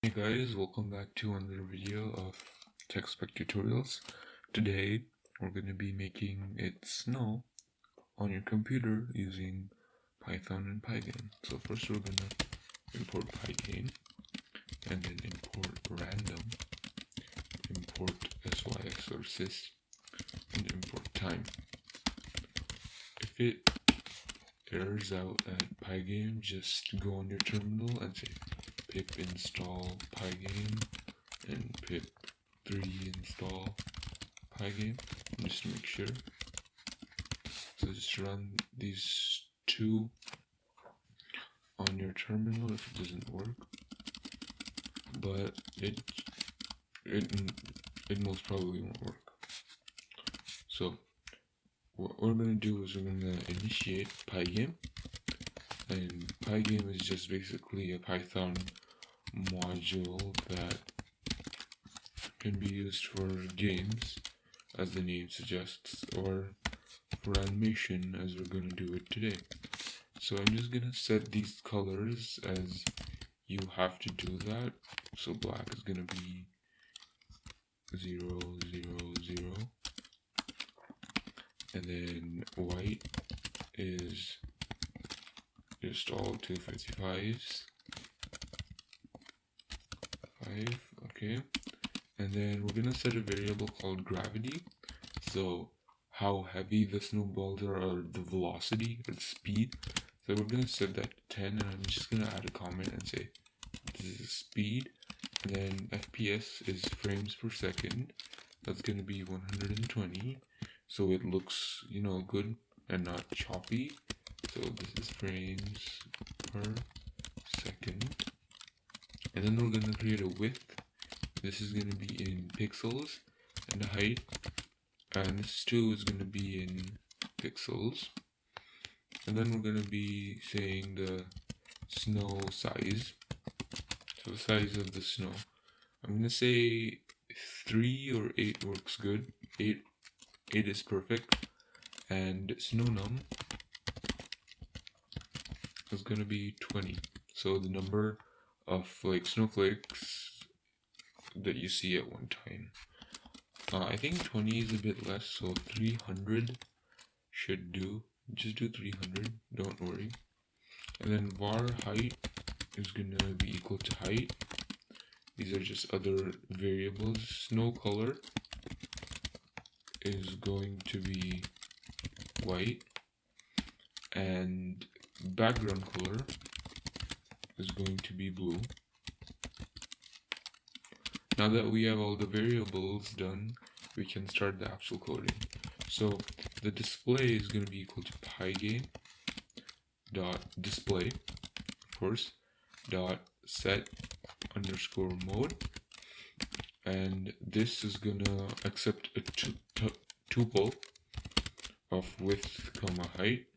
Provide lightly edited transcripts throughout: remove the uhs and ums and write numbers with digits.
Hey guys, welcome back to another video of Spec tutorials. Today we're going to be making it snow on your computer using Python and Pygame. So first we're going to import Pygame and then import random, import sys or sys, and import time. If it errors out at Pygame, just go on your terminal and say pip install Pygame and pip 3 install Pygame just to make sure. So just run these two on your terminal if it doesn't work, but it most probably won't work. So what we're going to do is we're going to initiate Pygame, and Pygame is just basically a Python module that can be used for games, as the name suggests, or for animation, as we're going to do it today. So I'm just going to set these colors as you have to do that. So black is going to be 0, 0, 0, and then white is just all 255s, 5, okay. And then we're gonna set a variable called gravity, so how heavy the snowballs are, or the velocity or the speed. So we're gonna set that to 10, and I'm just gonna add a comment and say this is speed, and then FPS is frames per second. That's gonna be 120, so it looks, good and not choppy. So this is frames per second, and then we're gonna create a width. This is going to be in pixels, and the height, and this too is going to be in pixels. And then we're going to be saying the snow size, so the size of the snow. I'm going to say 3 or 8 works good. 8 is perfect. And snow num is going to be 20. So the number of snowflakes that you see at one time. I think 20 is a bit less, so 300 should do. Just do 300, don't worry. And then var height is gonna be equal to height. These are just other variables. Snow color is going to be white, and background color is going to be blue. Now that we have all the variables done, we can start the actual coding. So the display is going to be equal to pygame dot display, of course, dot set underscore mode, and this is going to accept a tuple of width comma height.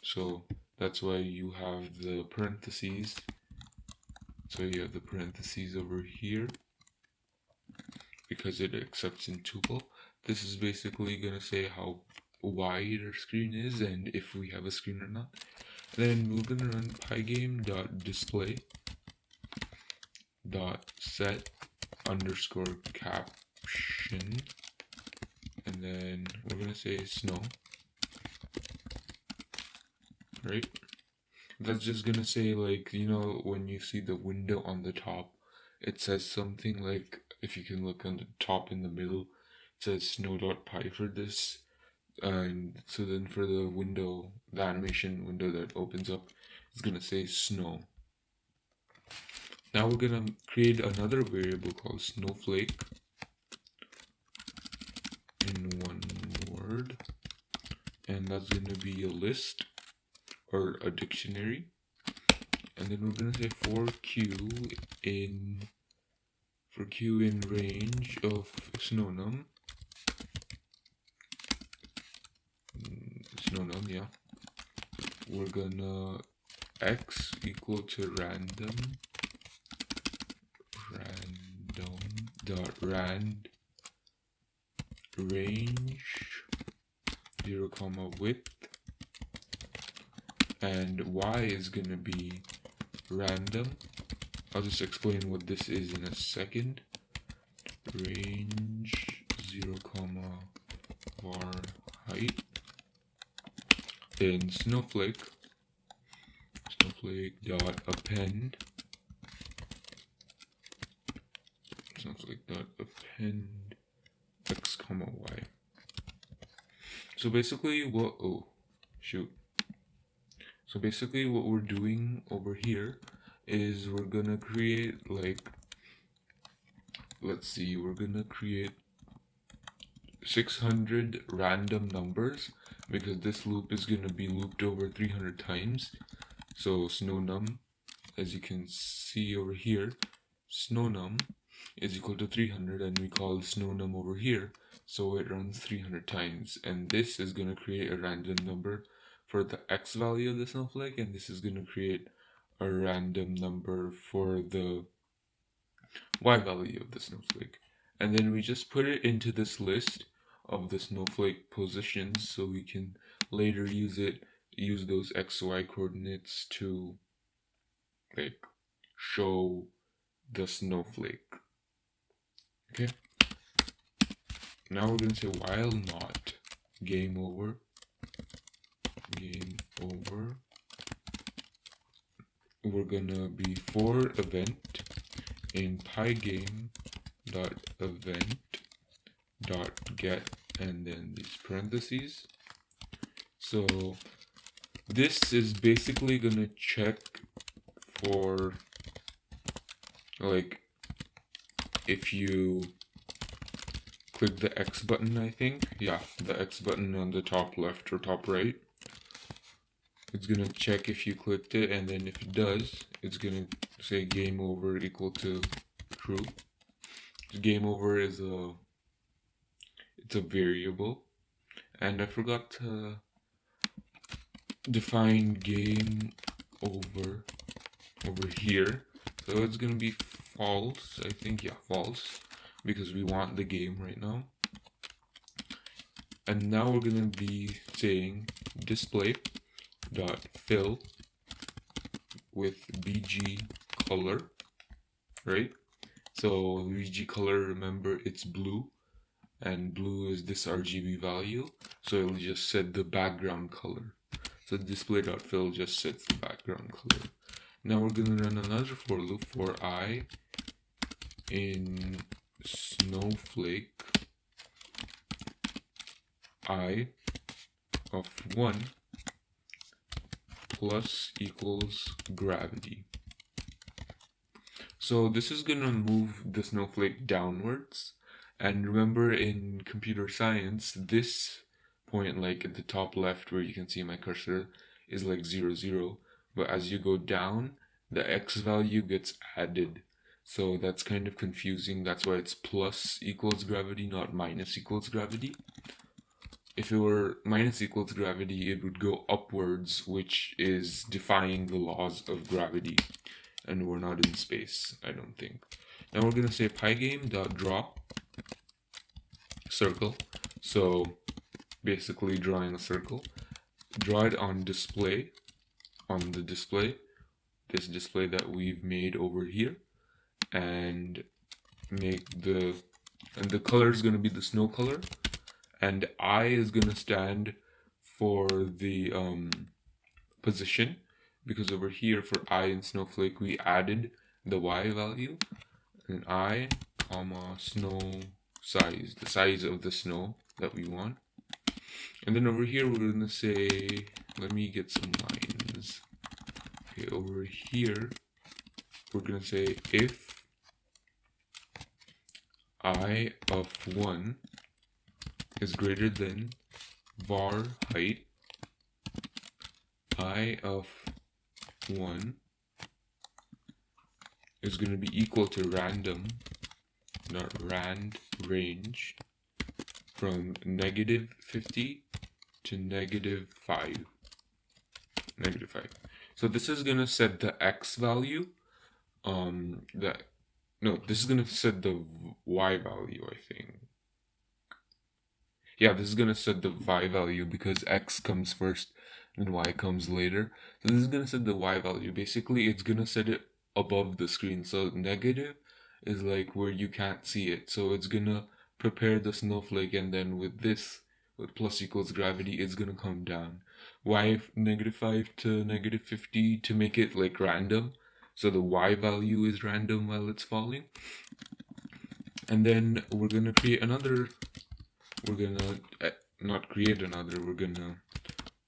So that's why you have the parentheses. So you have the parentheses over here, because it accepts in tuple. This is basically going to say how wide our screen is and if we have a screen or not. Then we're going to run pygame.display .set underscore caption, and then we're going to say snow, right? That's just going to say, when you see the window on the top, it says something like, if you can look on the top in the middle, it says snow.py for this. And so then for the window, the animation window that opens up, it's gonna say snow. Now we're gonna create another variable called snowflake in one word, and that's gonna be a list or a dictionary. And then we're gonna say for q in range of snow num, yeah, we're gonna x equal to random dot rand range 0 comma width, and y is gonna be random I'll just explain what this is in a second. Range 0, var height. Then snowflake dot append x comma y. So basically what So basically what we're doing over here is we're gonna create like, let's see, we're gonna create 600 random numbers because this loop is gonna be looped over 300 times. So SnowNum, as you can see over here, SnowNum is equal to 300, and we call SnowNum over here, so it runs 300 times. And this is going to create a random number for the x value of the snowflake, and this is going to create a random number for the y value of the snowflake. And then we just put it into this list of the snowflake positions so we can later use those xy coordinates to like show the snowflake. Okay, now we're going to say while not game over, we're gonna be for event in Pygame dot event dot get, and then these parentheses. So this is basically gonna check for like if you click the X button, I think, yeah, the X button on the top left or top right, it's gonna check if you clicked it, and then if it does, it's gonna say game over equal to true. Game over is it's a variable, and I forgot to define game over here, so it's gonna be false, I think, yeah, false, because we want the game right now. And now we're gonna be saying display dot fill with bg color, right? So bg color, remember, it's blue, and blue is this RGB value, so it'll just set the background color. So display dot fill just sets the background color. Now we're gonna run another for loop for I in snowflake I of 1 plus equals gravity. So this is gonna move the snowflake downwards, and remember in computer science, this point, like at the top left where you can see my cursor, is like 0, 0, but as you go down, the x value gets added. So that's kind of confusing. That's why it's plus equals gravity, not minus equals gravity. If it were minus equals gravity, it would go upwards, which is defying the laws of gravity. And we're not in space, I don't think. Now we're going to say pygame.draw circle. So basically drawing a circle. Draw it on display, on the display, this display that we've made over here. And make the color is going to be the snow color, and I is going to stand for the position, because over here for I in snowflake we added the y value, and I comma snow size, the size of the snow that we want. And then over here we're going to say, let me get some lines. Okay, over here we're going to say if I of 1 is greater than var height, I of 1 is going to be equal to random, not rand range, from -50 to -5. So this is going to set the x value, this is going to set the y value, I think. Yeah, this is going to set the y value because x comes first and y comes later. So this is going to set the y value. Basically, it's going to set it above the screen. So negative is like where you can't see it. So it's gonna prepare the snowflake, and then with this, with plus equals gravity, it's gonna come down. Why -5 to -50 to make it like random? So the y value is random while it's falling. And then we're gonna create another, we're gonna not create another, we're gonna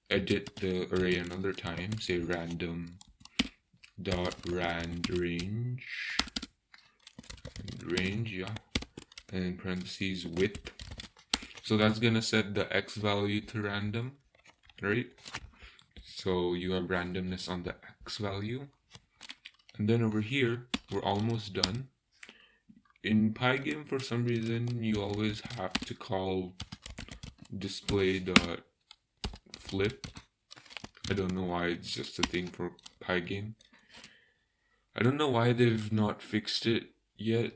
edit the array another time, say random dot rand range, yeah, and in parentheses width. So that's gonna set the x value to random, right? So you have randomness on the x value. And then over here, we're almost done. In Pygame, for some reason, you always have to call display.flip. I don't know why, it's just a thing for Pygame. I don't know why they've not fixed it yet.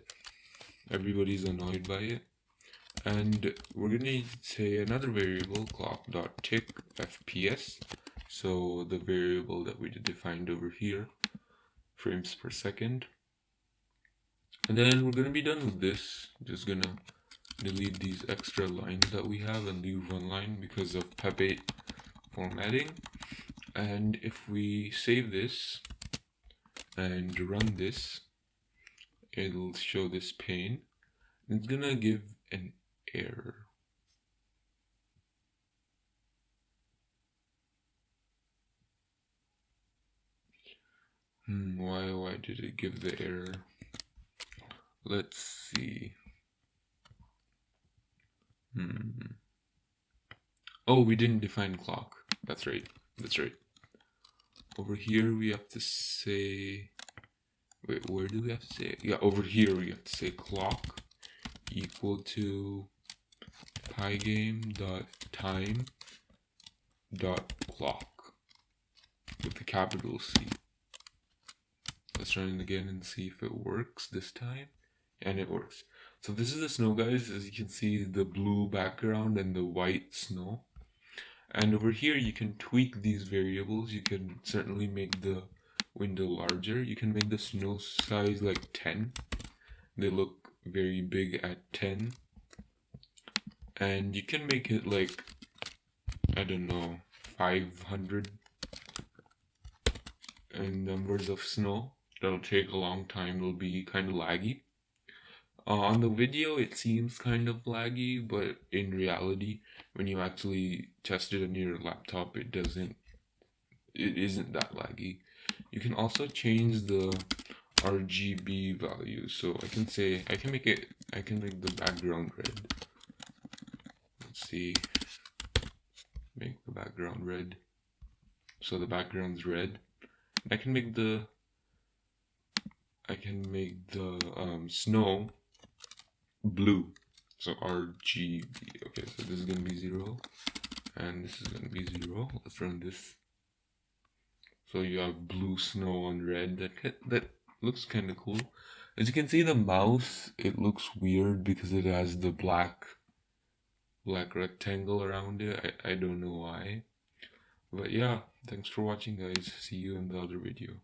Everybody's annoyed by it. And we're gonna say another variable, clock.tick FPS. So the variable that we defined over here, frames per second. And then we're gonna be done with this. Just gonna delete these extra lines that we have and leave one line because of PEP8 formatting. And if we save this and run this, it'll show this pane. It's gonna give an error. Why did it give the error? Let's see. Oh, we didn't define clock. That's right. Over here we have to say, wait, where do we have to say? Yeah, over here we have to say clock equal to pygame.time.clock with the capital C. Let's run it again and see if it works this time. And it works. So this is the snow, guys. As you can see, the blue background and the white snow. And over here you can tweak these variables. You can certainly make the window larger. You can make the snow size like 10. They look very big at 10. And you can make it like, I don't know, 500 and numbers of snow. That'll take a long time. It'll be kind of laggy. On the video it seems kind of laggy, but in reality when you actually test it on your laptop it isn't that laggy. You can also change the RGB value. So I can make the background red. Let's see, make the background red. So the background's red. I can make the snow blue. So RGB. Okay, so this is gonna be 0 and this is gonna be 0. Let's run this. So you have blue snow on red. That looks kind of cool. As you can see, the mouse, it looks weird because it has the black rectangle around it. I don't know why. But yeah, thanks for watching, guys. See you in the other video.